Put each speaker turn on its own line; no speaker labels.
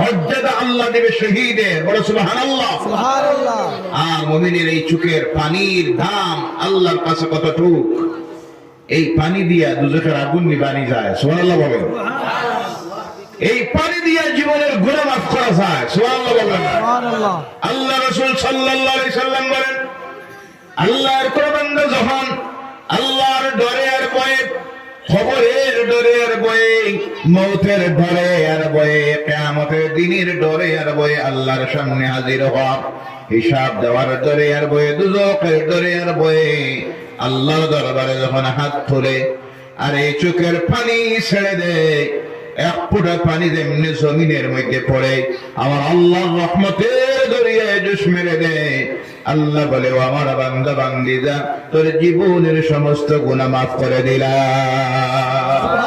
মর্যাদা আল্লাহ দেবে শহীদের, বলো সুবহানাল্লাহ। আর মুমিনের এই চোখের পানির দাম আল্লাহর কাছে কতটুক, এই পানি দিয়া দুজকের আগুন নিবানি যায়, সুবহানাল্লাহ বলেন। এই পানি দিয়া জীবনের গুনাহ মাফ করা যায়, সুবহানাল্লাহ বলেন। আল্লাহ রাসূল সাল্লাল্লাহু আলাইহি সাল্লাম বলেন, আল্লাহর কোন বান্দা যখন আল্লাহর ডরে আর ভয়ে, খবরের ডরে আর ভয়ে, মৌতের ডরে আর ভয়ে, কিয়ামতের দিনের ডরে আর ভয়ে আল্লাহর সামনে হাজির হওয়ার, হিসাব দেওয়ার ডরে আর ভয়ে, দুজকের ডরে আর ভয়ে আল্লাহর দরবারে যখন হাত তোলে আর এই চোখের পানি ছেড়ে দেয়, এক ফোঁটা পানি যেমনি জমিনের মধ্যে পড়ে আমার আল্লাহর রহমতের দরিয়ায় জোশ মেরে দেয়, আল্লাহ বলে ও আমার বান্দা বান্দিরা তোর জীবনের সমস্ত গুনাহ মাফ করে দিলাম।